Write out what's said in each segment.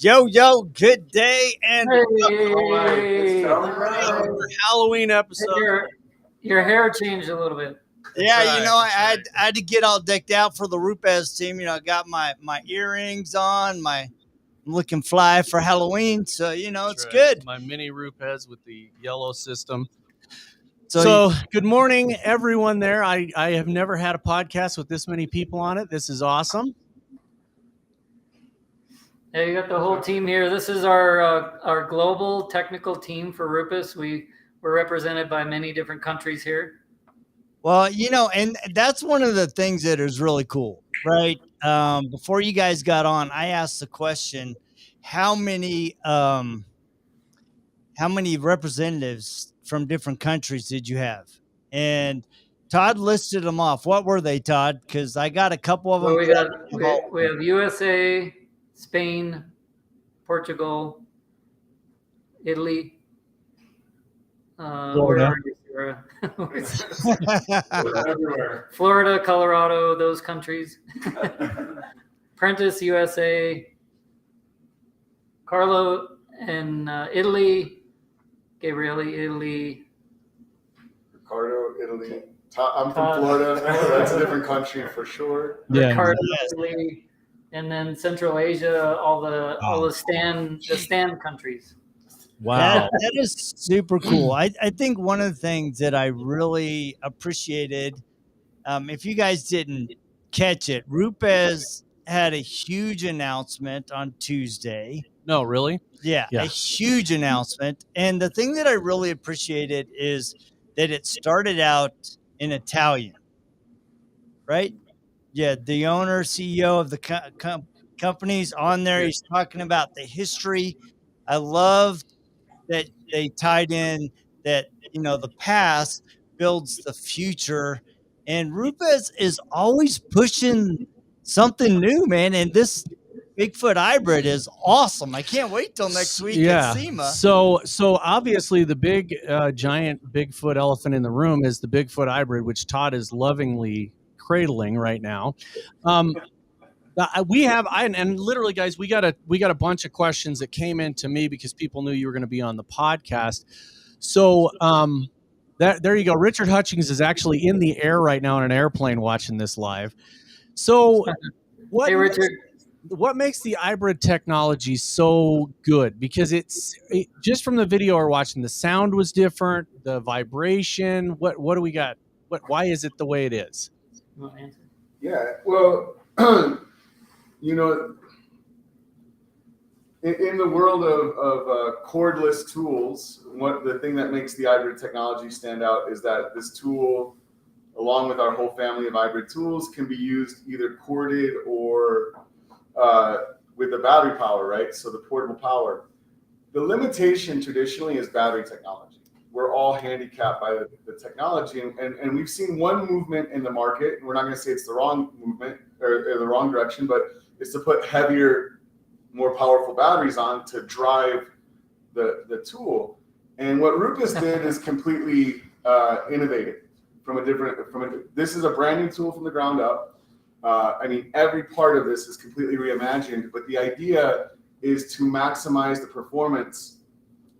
Yo, good day and Hey, for Halloween episode. your hair changed a little bit. Yeah, right, I had to get all decked out for the Rupes team. I got my earrings on, I'm looking fly for Halloween, so it's right. good. My mini Rupes with the yellow system. So, So good morning, everyone there. I have never had a podcast with this many people on it. This is awesome. Yeah, you got the whole team here. This is our global technical team for Rupes. We're represented by many different countries here. well, and that's one of the things that is really cool, right? Before you guys got on, I asked the question, how many representatives from different countries did you have? And Todd listed them off. What were they, Todd? Because I got a couple of them. Well, we have USA, Spain, Portugal, Italy. Florida. Where are you, Sarah? Everywhere. Florida, Colorado, those countries. Prentice, USA. Carlo in Italy. Gabriele, Italy. Ricardo, Italy. I'm from Florida. That's a different country for sure. Yeah. Ricardo, Italy. And then Central Asia, all the stand countries. Wow. That is super cool. I think one of the things that I really appreciated, if you guys didn't catch it, Rupes had a huge announcement on Tuesday. No, really? Yeah, Yeah. a huge announcement. And the thing that I really appreciated is that it started out in Italian, right? Yeah, the owner, CEO of the company's on there. He's talking about the history. I loved that they tied in that, the past builds the future. And Rupes is always pushing something new, man. And this Bigfoot hybrid is awesome. I can't wait till next week at SEMA. So obviously the big giant Bigfoot elephant in the room is the Bigfoot hybrid, which Todd is lovingly cradling right now. And literally, guys, we got a bunch of questions that came in to me because people knew you were going to be on the podcast. So there you go. Richard Hutchings is actually in the air right now in an airplane watching this live. So Hey, Richard. What makes the hybrid technology so good? Because just from the video we're watching, the sound was different, the vibration. What do we got? Why is it the way it is? Yeah, well, in the world of cordless tools, the thing that makes the hybrid technology stand out is that this tool, along with our whole family of hybrid tools, can be used either corded or with the battery power, right? So the portable power. The limitation traditionally is battery technology. We're all handicapped by the technology, and we've seen one movement in the market. We're not going to say it's the wrong movement or the wrong direction, but it's to put heavier, more powerful batteries on to drive the tool. And what Rupes did is completely innovative this is a brand new tool from the ground up. Every part of this is completely reimagined, but the idea is to maximize the performance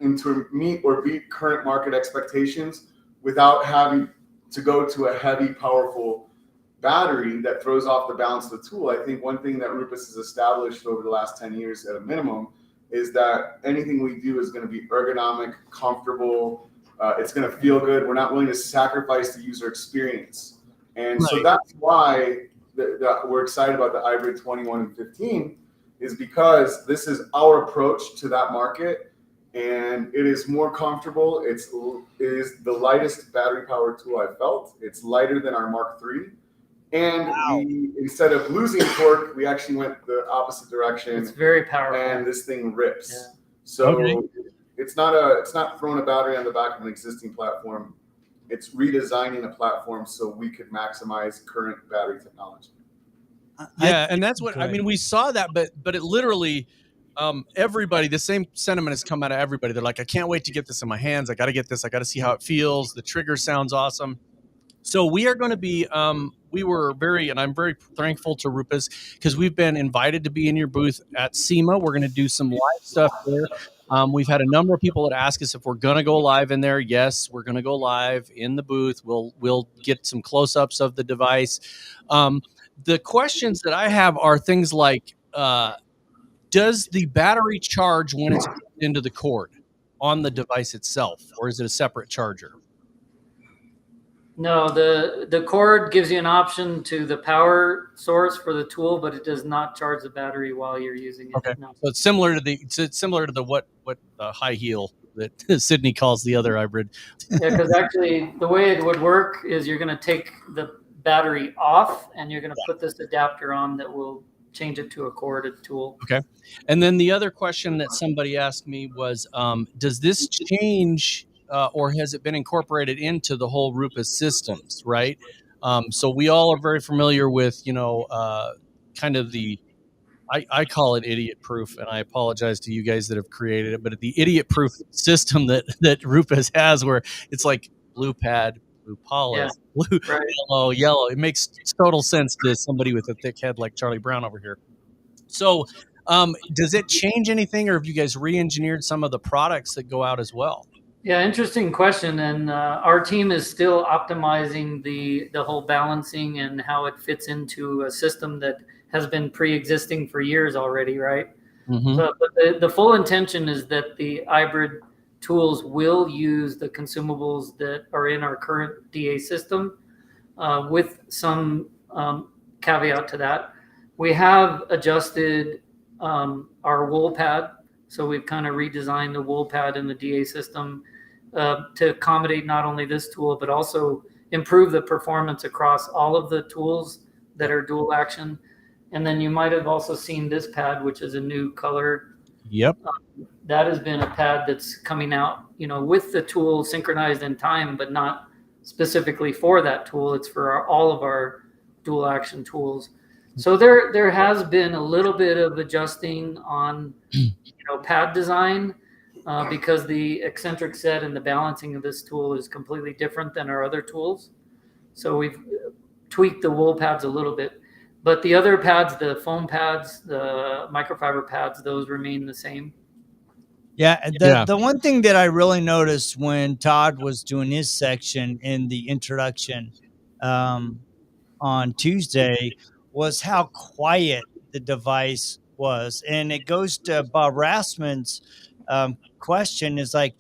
and to meet or beat current market expectations without having to go to a heavy, powerful battery that throws off the balance of the tool. I think one thing that Rupes has established over the last 10 years at a minimum is that anything we do is going to be ergonomic, comfortable. It's going to feel good. We're not willing to sacrifice the user experience. And so that's why we're excited about the hybrid 21 and 15 is because this is our approach to that market, and it is more comfortable. It is the lightest battery powered tool I've felt. It's lighter than our Mark III. And instead of losing torque, we actually went the opposite direction. It's very powerful. And this thing rips. Yeah. So it's not throwing a battery on the back of an existing platform. It's redesigning a platform so we could maximize current battery technology. Yeah, and that's what we saw that, but it literally everybody, the same sentiment has come out of everybody. They're like, I can't wait to get this in my hands. I got to get this. I got to see how it feels. The trigger sounds awesome. So we are going to be, and I'm very thankful to Rupes because we've been invited to be in your booth at SEMA. We're going to do some live stuff there. We've had a number of people that ask us if we're going to go live in there. Yes, we're going to go live in the booth. We'll get some close-ups of the device. The questions that I have are things like, does the battery charge when it's plugged into the cord on the device itself, or is it a separate charger? No, the cord gives you an option to the power source for the tool, but it does not charge the battery while you're using it. Okay, No. so it's similar to the what high heel that Sydney calls the other hybrid. Yeah, because actually the way it would work is you're going to take the battery off and you're going to put this adapter on that will change it to a corded tool. Okay, and then the other question that somebody asked me was, does this change or has it been incorporated into the whole Rupes systems? Right. So we all are very familiar with kind of the. I call it idiot proof, and I apologize to you guys that have created it, but the idiot proof system that Rupes has, where it's like blue pad, blue polish, blue, right. yellow. It makes total sense to somebody with a thick head like Charlie Brown over here. So, does it change anything, or have you guys re-engineered some of the products that go out as well? Yeah, interesting question. And our team is still optimizing the whole balancing and how it fits into a system that has been pre-existing for years already, right? Mm-hmm. So, but the full intention is that the hybrid tools will use the consumables that are in our current DA system, with some caveat to that. We have adjusted our wool pad. So we've kind of redesigned the wool pad in the DA system to accommodate not only this tool, but also improve the performance across all of the tools that are dual action. And then you might have also seen this pad, which is a new color. Yep. That has been a pad that's coming out, with the tool synchronized in time, but not specifically for that tool. It's for all of our dual action tools. So there has been a little bit of adjusting on, pad design, because the eccentric set and the balancing of this tool is completely different than our other tools. So we've tweaked the wool pads a little bit. But the other pads, the foam pads, the microfiber pads, those remain the same. Yeah. The one thing that I really noticed when Todd was doing his section in the introduction on Tuesday was how quiet the device was. And it goes to Bob Rassman's question is like,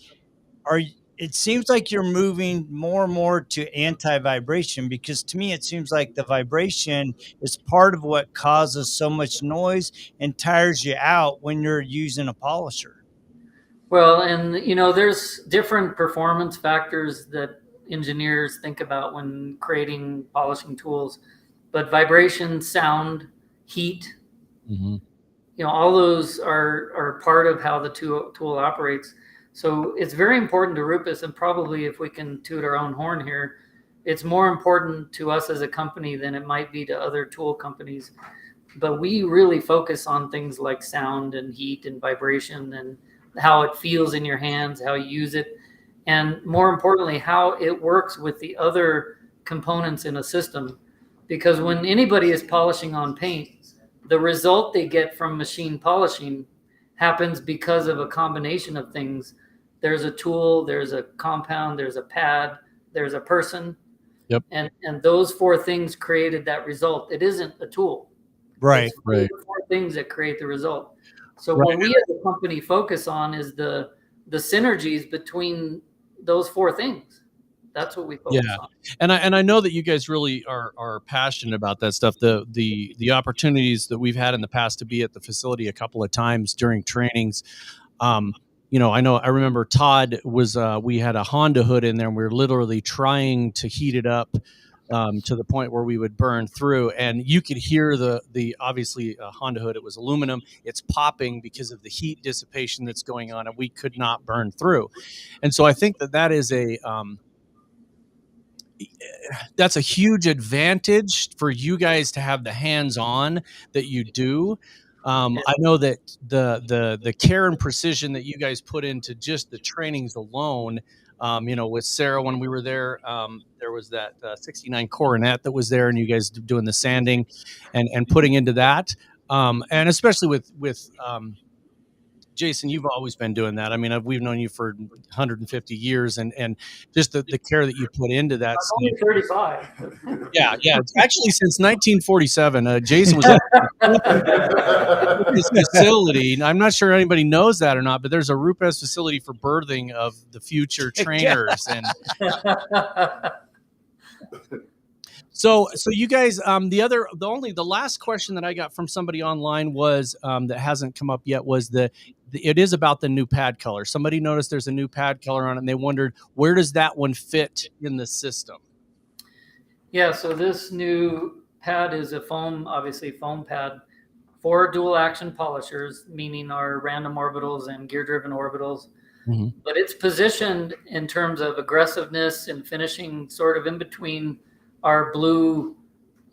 it seems like you're moving more and more to anti-vibration, because to me it seems like the vibration is part of what causes so much noise and tires you out when you're using a polisher. Well, and there's different performance factors that engineers think about when creating polishing tools, but vibration, sound, heat, all those are part of how the tool operates. So it's very important to Rupes, and probably, if we can toot our own horn here, it's more important to us as a company than it might be to other tool companies. But we really focus on things like sound and heat and vibration and how it feels in your hands, how you use it, and more importantly, how it works with the other components in a system. Because when anybody is polishing on paint, the result they get from machine polishing happens because of a combination of things. There's a tool, there's a compound, there's a pad, there's a person. Yep. And those four things created that result. It isn't a tool. Right. It's four things that create the result. So what we as a company focus on is the synergies between those four things. That's what we focus on. And I know that you guys really are passionate about that stuff. The opportunities that we've had in the past to be at the facility a couple of times during trainings. I remember Todd was, we had a Honda hood in there and we were literally trying to heat it up to the point where we would burn through, and you could hear the obviously Honda hood. It was aluminum. It's popping because of the heat dissipation that's going on, and we could not burn through. And so I think that is that's a huge advantage for you guys to have the hands-on that you do. I know that the care and precision that you guys put into just the trainings alone With Sarah when we were there, there was that 69 Coronet that was there, and you guys doing the sanding and putting into that. And especially with Jason, you've always been doing that. I mean, we've known you for 150 years, and just the care that you put into that. I'm only 35. Yeah. It's actually since 1947. Jason was at this facility. I'm not sure anybody knows that or not, but there's a Rupes facility for birthing of the future trainers, and So you guys, the last question that I got from somebody online was that hasn't come up yet was it is about the new pad color. Somebody noticed there's a new pad color on it, and they wondered, where does that one fit in the system? Yeah, so this new pad is a foam pad for dual action polishers, meaning our random orbitals and gear driven orbitals. Mm-hmm. But it's positioned in terms of aggressiveness and finishing sort of in between our blue,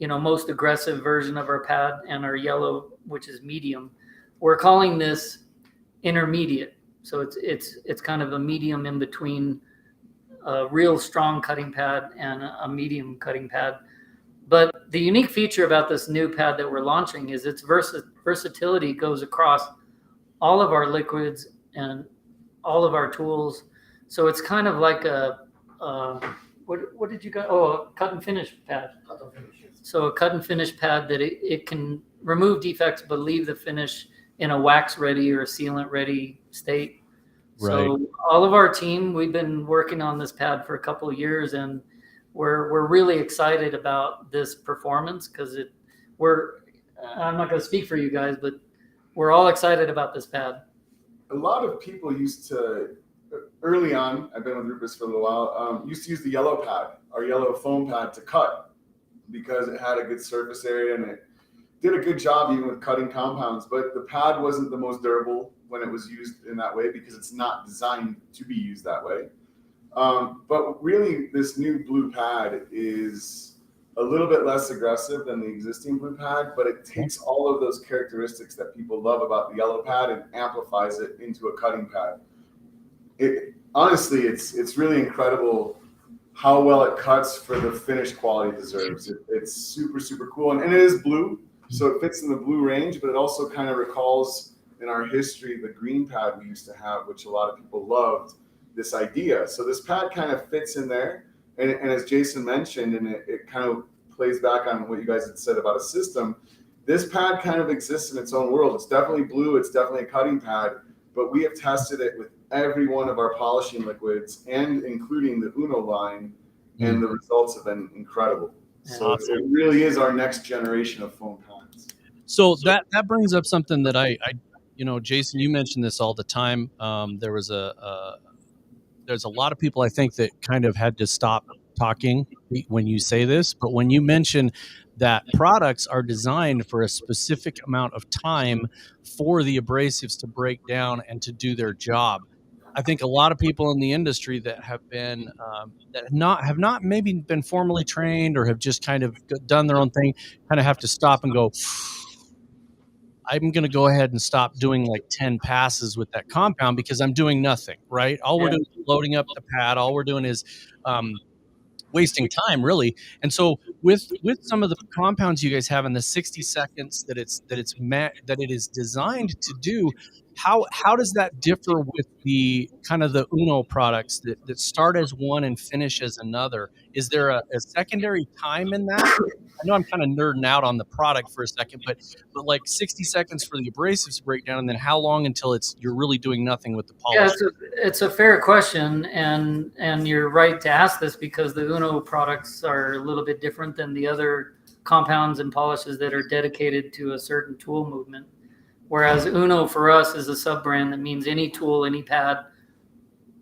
most aggressive version of our pad, and our yellow, which is medium. We're calling this intermediate. So it's kind of a medium in between a real strong cutting pad and a medium cutting pad. But the unique feature about this new pad that we're launching is its versatility goes across all of our liquids and all of our tools. So it's kind of like what did you got? Oh, a cut and finish pad. So a cut and finish pad that it can remove defects but leave the finish in a wax ready or a sealant ready state. Right. So all of our team, we've been working on this pad for a couple of years, and we're really excited about this performance because I'm not going to speak for you guys, but we're all excited about this pad. A lot of people used to, early on, I've been with Rupes for a little while, used to use the yellow pad, our yellow foam pad, to cut because it had a good surface area and it did a good job even with cutting compounds. But the pad wasn't the most durable when it was used in that way because it's not designed to be used that way. But really, this new blue pad is a little bit less aggressive than the existing blue pad, but it takes all of those characteristics that people love about the yellow pad and amplifies it into a cutting pad. Honestly, it's really incredible how well it cuts for the finish quality it deserves. It's super, super cool. And it is blue, so it fits in the blue range, but it also kind of recalls in our history the green pad we used to have, which a lot of people loved this idea. So this pad kind of fits in there. And as Jason mentioned, and it kind of plays back on what you guys had said about a system, this pad kind of exists in its own world. It's definitely blue. It's definitely a cutting pad, but we have tested it with every one of our polishing liquids and including the Uno line, and the results have been incredible. So it really is our next generation of foam pads. So that brings up something that I Jason, you mentioned this all the time. There's a lot of people I think that kind of had to stop talking when you say this, but when you mention that products are designed for a specific amount of time for the abrasives to break down and to do their job, I think a lot of people in the industry that have been have not maybe been formally trained or have just kind of done their own thing kind of have to stop and go, I'm going to go ahead and stop doing like 10 passes with that compound because I'm doing nothing, right? All we're doing is loading up the pad. All we're doing is wasting time, really. And so with some of the compounds you guys have in the 60 seconds that it is designed to do, how does that differ with the kind of the Uno products that start as one and finish as another? Is there a secondary time in that? I know I'm kind of nerding out on the product for a second, but like 60 seconds for the abrasives to break down, and then how long until you're really doing nothing with the polish? Yeah, it's a fair question, and you're right to ask this because the Uno products are a little bit different than the other compounds and polishes that are dedicated to a certain tool movement. Whereas Uno for us is a sub-brand that means any tool, any pad,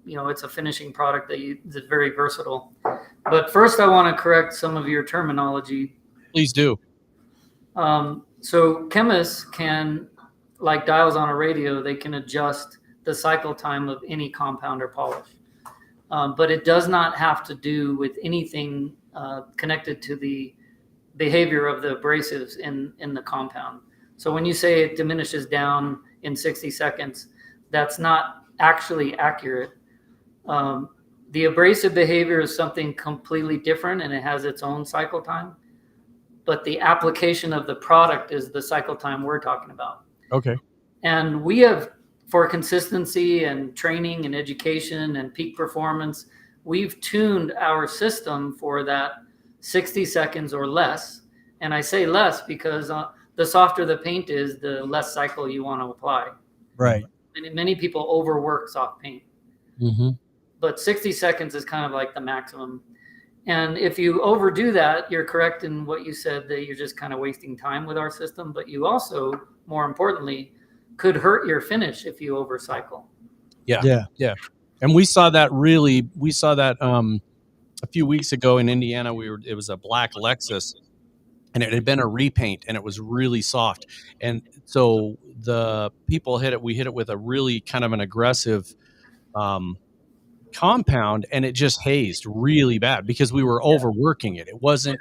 it's a finishing product that's very versatile. But first I want to correct some of your terminology. Please do. So chemists can, like dials on a radio, they can adjust the cycle time of any compound or polish. But it does not have to do with anything connected to the behavior of the abrasives in the compound. So when you say it diminishes down in 60 seconds, that's not actually accurate. The abrasive behavior is something completely different, and it has its own cycle time. But the application of the product is the cycle time we're talking about. Okay. And we have, for consistency and training and education and peak performance, we've tuned our system for that 60 seconds or less. And I say less because the softer the paint is, the less cycle you want to apply. Right. And many people overwork soft paint. Mm-hmm. But 60 seconds is kind of like the maximum. And if you overdo that, you're correct in what you said, that you're just kind of wasting time with our system. But you also, more importantly, could hurt your finish if you overcycle. Yeah. And we saw that a few weeks ago in Indiana. It was a black Lexus, and it had been a repaint, and it was really soft. And so the people we hit it with a really kind of an aggressive compound, and it just hazed really bad because we were overworking it. It wasn't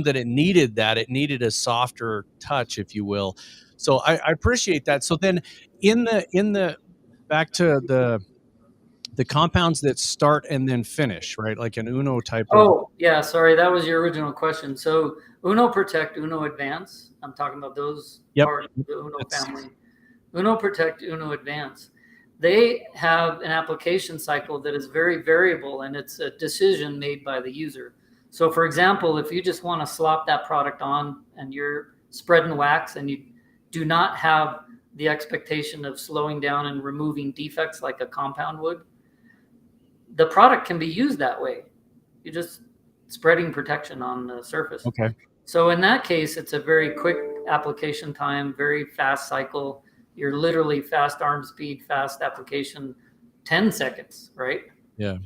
that it needed that. It needed a softer touch, if you will. So I appreciate that. So then in the back to the compounds that start and then finish, right? Like an Uno type of. Oh, yeah. Sorry. That was your original question. So Uno Protect, Uno Advance. I'm talking about those parts of the Uno family. Uno Protect, Uno Advance. They have an application cycle that is very variable, and it's a decision made by the user. So for example, if you just want to slop that product on and you're spreading wax and you do not have the expectation of slowing down and removing defects like a compound would, the product can be used that way. You're just spreading protection on the surface. Okay. So in that case, it's a very quick application time, very fast cycle. You're literally fast arm speed, fast application, 10 seconds, right? Yeah.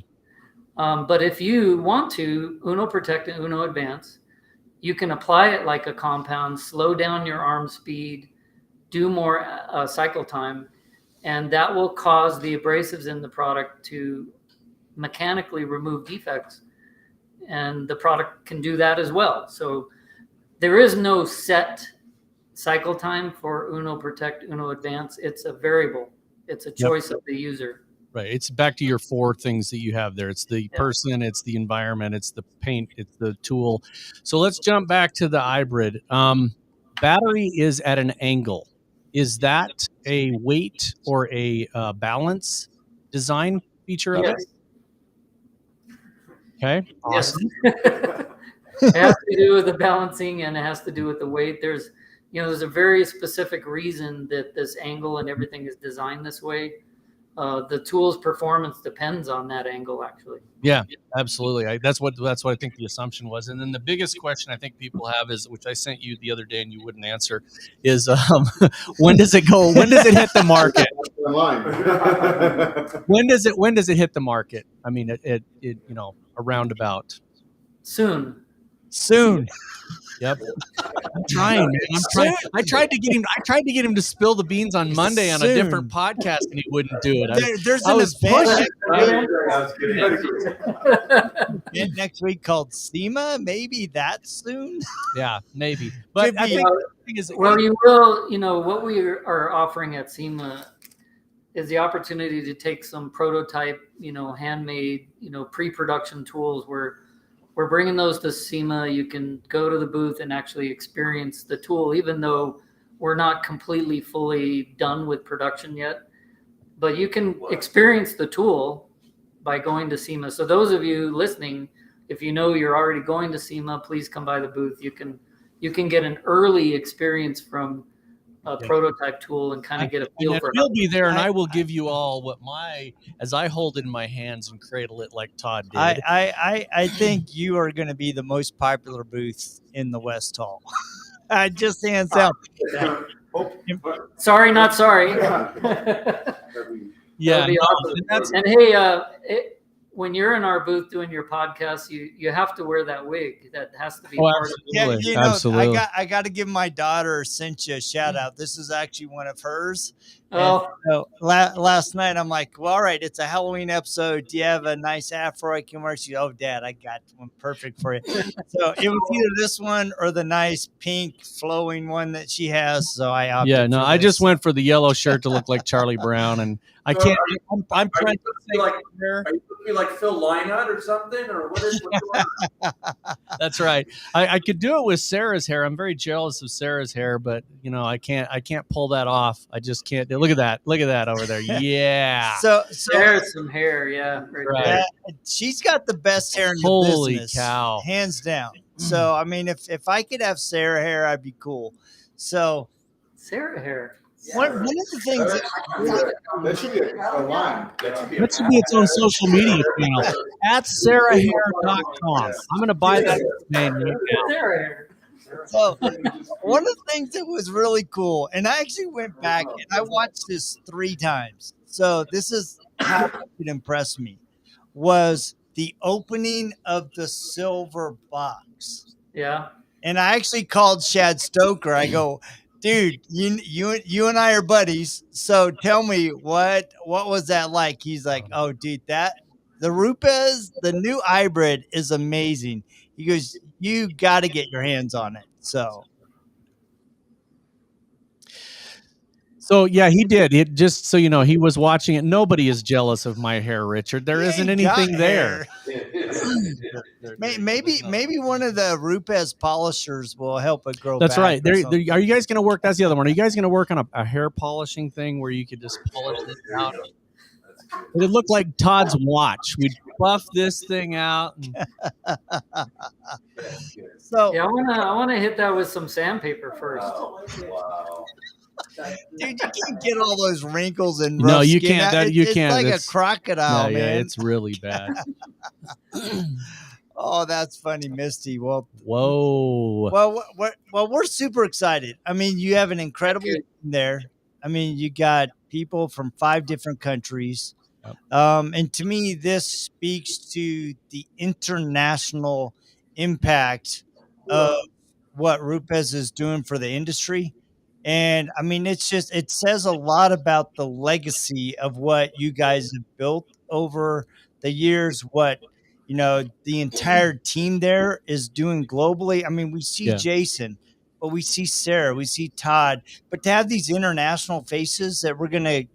But if you want to, Uno Protect and Uno Advance, you can apply it like a compound, slow down your arm speed, do more cycle time, and that will cause the abrasives in the product to mechanically remove defects, and the product can do that as well. So there is no set cycle time for Uno Protect, Uno Advance. It's a variable. It's a choice of the user. Right. It's back to your four things that you have there. It's the person, it's the environment, it's the paint, it's the tool. So let's jump back to the IBRID. Battery is at an angle. Is that a weight or a balance design feature of it? Okay. Awesome. Yes. It has to do with the balancing, and it has to do with the weight. There's a very specific reason that this angle and everything is designed this way. The tool's performance depends on that angle, actually. Yeah, absolutely. That's what I think the assumption was. And then the biggest question I think people have is, which I sent you the other day and you wouldn't answer, is when does it go? When does it hit the market? When does it hit the market? I mean, it around about Soon. Yep. I'm trying, man. I tried to get him to spill the beans on Monday on a different podcast, and he wouldn't do it. There's I an was event next week called SEMA. Maybe that soon. Yeah, maybe. But I think the thing is, well, you will. What we are offering at SEMA is the opportunity to take some prototype, handmade, pre-production tools where we're bringing those to SEMA. You can go to the booth and actually experience the tool, even though we're not completely fully done with production yet. But you can experience the tool by going to SEMA. So those of you listening, if you're already going to SEMA, please come by the booth. You can get an early experience from a prototype tool and kind of get a feel for it. He'll be there, and I will give you all as I hold it in my hands and cradle it like Todd did. I think you are going to be the most popular booth in the West Hall. I just hands down. Sorry, not sorry. Yeah. Be awesome. And hey, when you're in our booth doing your podcast, you have to wear that wig. That has to be part of it. Yeah, absolutely. I got to give my daughter Cynthia a shout out. This is actually one of hers, And Oh, so last night I'm like, well, all right, it's a Halloween episode. Do you have a nice afro I can wear? She, oh, Dad, I got one perfect for you. So it was either this one or the nice pink flowing one that she has. So I opted Yeah, no, for I just this. went for the yellow shirt to look like Charlie Brown, and I So can't. I'm Are you practicing like- here. Are you looking like Phil Lynott or something, or what's going on? That's right. I could do it with Sarah's hair. I'm very jealous of Sarah's hair, but I can't pull that off. I just can't do. Look at that. Look at that over there. Yeah. So there's some hair. Yeah, right Right. there. she's got the best hair in the Holy business, cow. hands down. So I mean, if I could have Sarah hair, I'd be cool. So Sarah hair. one of the things That should be a line. That should be its own social media channel at sarahhair.com. I'm going to buy that name right now. Sarah hair. So one of the things that was really cool, and I actually went back and I watched this 3 times. So this is how it impressed me, was the opening of the silver box. Yeah. And I actually called Shad Stoker. I go, dude, you and I are buddies. So tell me what was that like? He's like, oh, dude, the Rupes, the new hybrid is amazing. He goes, you got to get your hands on it. So yeah, he did. It just so you know, he was watching it. Nobody is jealous of my hair, Richard. There isn't He ain't anything got there. hair. Maybe one of the Rupes polishers will help it grow. That's back right. or something. Are you guys going to work? That's the other one. Are you guys going to work on a hair polishing thing where you could just polish it out? It looked like Todd's watch. We'd buff this thing out. So Yeah, I wanna hit that with some sandpaper first. Wow. dude, you can't get all those wrinkles and No, rough you skin can't. out. You It's can't. like It's- a crocodile, No, yeah, man. it's really bad. Oh, that's funny, Misty. Well, Whoa. we're super excited. I mean, you have an incredible team there. I mean, you got people from 5 different countries. Yep. And to me, this speaks to the international impact of what Rupes is doing for the industry. And I mean, it says a lot about the legacy of what you guys have built over the years, what the entire team there is doing globally. I mean, we see Yeah. Jason, but we see Sarah, we see Todd, but to have these international faces that we're going to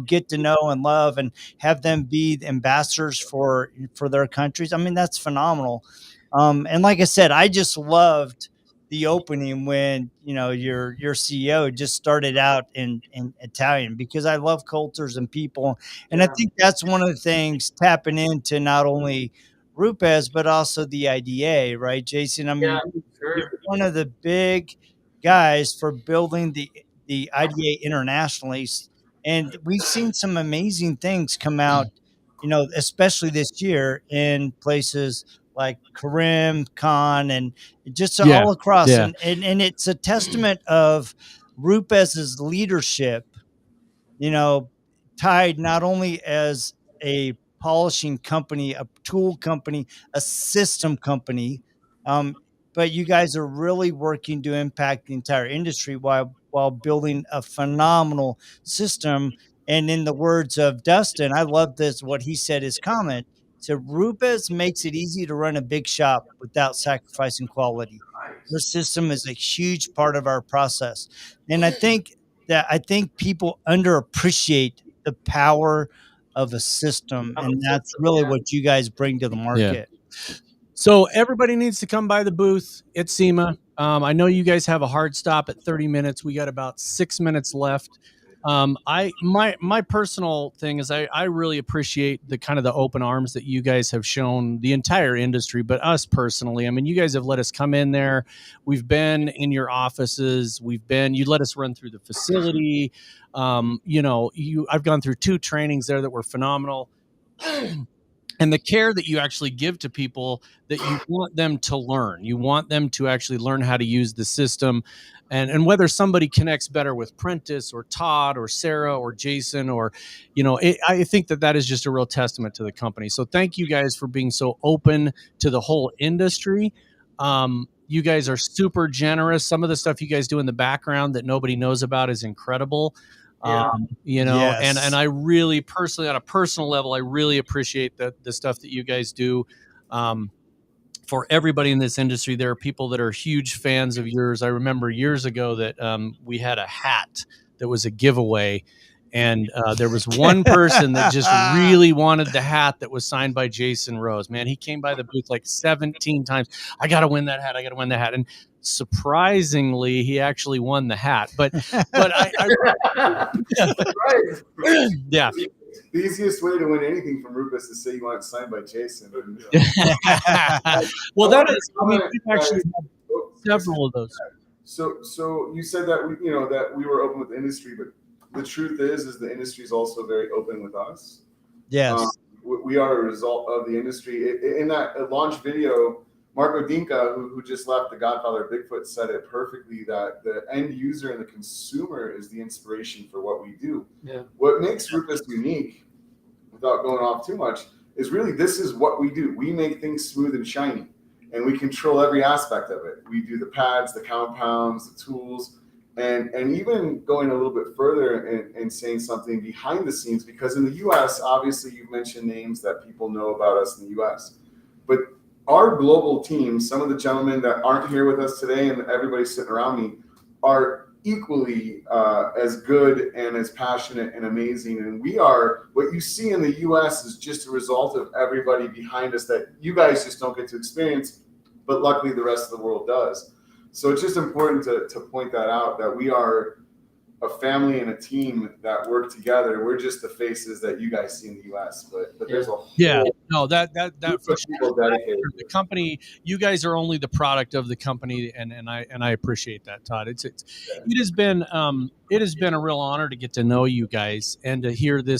get to know and love and have them be the ambassadors for their countries. I mean, that's phenomenal. And like I said, I just loved the opening when your CEO just started out in Italian, because I love cultures and people, and I think that's one of the things tapping into not only Rupes but also the IDA, right, Jason? I mean, Yeah, you're sure. one of the big guys for building the IDA internationally, and we've seen some amazing things come out, especially this year in places like Karim Khan and just Yeah, all across. yeah. And it's a testament of Rupes's leadership, tied not only as a polishing company, a tool company, a system company, but you guys are really working to impact the entire industry while building a phenomenal system. And in the words of Dustin, I love this, what he said, his comment. So Rupes makes it easy to run a big shop without sacrificing quality. Your system is a huge part of our process. And I think people underappreciate the power of a system, and that's really what you guys bring to the market. So everybody needs to come by the booth at SEMA. I know you guys have a hard stop at 30 minutes. We got about 6 minutes left. My personal thing is I really appreciate the kind of the open arms that you guys have shown the entire industry, but us personally. I mean, you guys have let us come in there. We've been in your offices. You let us run through the facility. I've gone through 2 trainings there that were phenomenal. And the care that you actually give to people, that you want them to learn. You want them to actually learn how to use the system. And whether somebody connects better with Prentice or Todd or Sarah or Jason or, I think that is just a real testament to the company. So thank you guys for being so open to the whole industry. You guys are super generous. Some of the stuff you guys do in the background that nobody knows about is incredible. Yeah. You know, Yes. and I really personally, on a personal level, I really appreciate the stuff that you guys do. For everybody in this industry, there are people that are huge fans of yours. I remember years ago that we had a hat that was a giveaway, and there was one person that just really wanted the hat that was signed by Jason Rose. Man, he came by the booth like 17 times. I got to win that hat. I got to win the hat. And surprisingly, he actually won the hat. But yeah. The easiest way to win anything from Rupes is say you want it signed by Jason. Well, that is. I mean, we've actually had several of those. So you said that we were open with the industry, but the truth is the industry is also very open with us. Yes. We are a result of the industry. In that launch video, Marco Dinka, who just left The Godfather of Bigfoot, said it perfectly, that the end user and the consumer is the inspiration for what we do. Yeah. What makes Rupes unique, without going off too much, is really this is what we do. We make things smooth and shiny, and we control every aspect of it. We do the pads, the compounds, the tools, and even going a little bit further and saying something behind the scenes, because in the U.S., obviously you've mentioned names that people know about us in the U.S., but our global team, some of the gentlemen that aren't here with us today and everybody sitting around me, are equally as good and as passionate and amazing. And we are, what you see in the US is just a result of everybody behind us that you guys just don't get to experience, but luckily the rest of the world does. So it's just important to point that out, that we are a family and a team that work together. We're just the faces that you guys see in the US, but there's a whole that for people sure. dedicated. The company, you guys are only the product of the company, and I appreciate that, Todd. It has been a real honor to get to know you guys and to hear the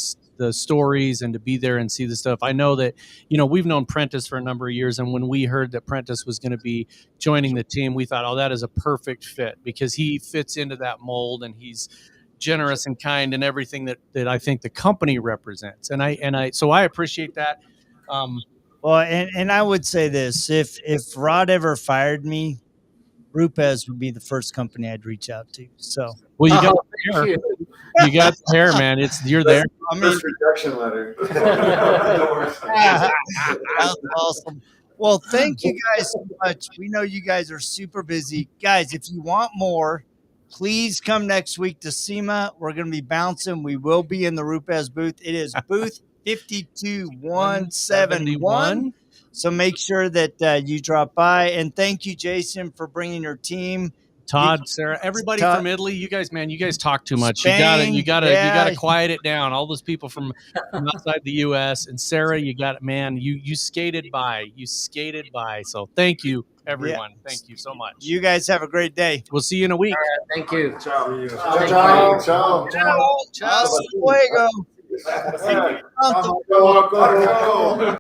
stories and to be there and see the stuff. I know that we've known Prentice for a number of years, and when we heard that Prentice was going to be joining the team, we thought, oh, that is a perfect fit, because he fits into that mold and he's generous and kind and everything that I think the company represents. So I appreciate that. Well, and I would say this: if Rod ever fired me, Rupes would be the first company I'd reach out to. So, well, you got the hair. You got the hair, man. You're there. I mean, first rejection letter. That's awesome. Well, thank you guys so much. We know you guys are super busy. Guys, if you want more, please come next week to SEMA. We're going to be bouncing. We will be in the Rupes booth. It is booth 52171. So make sure that you drop by. And thank you, Jason, for bringing your team. Todd, Sarah, everybody from Italy, you guys talk too much. Spain, you gotta quiet it down. All those people from outside the U.S. and Sarah, you got it, man. You skated by. So thank you, everyone. Yeah. Thank you so much. You guys have a great day. We'll see you in a week. All right, thank you. Ciao. Ciao. Hasta luego.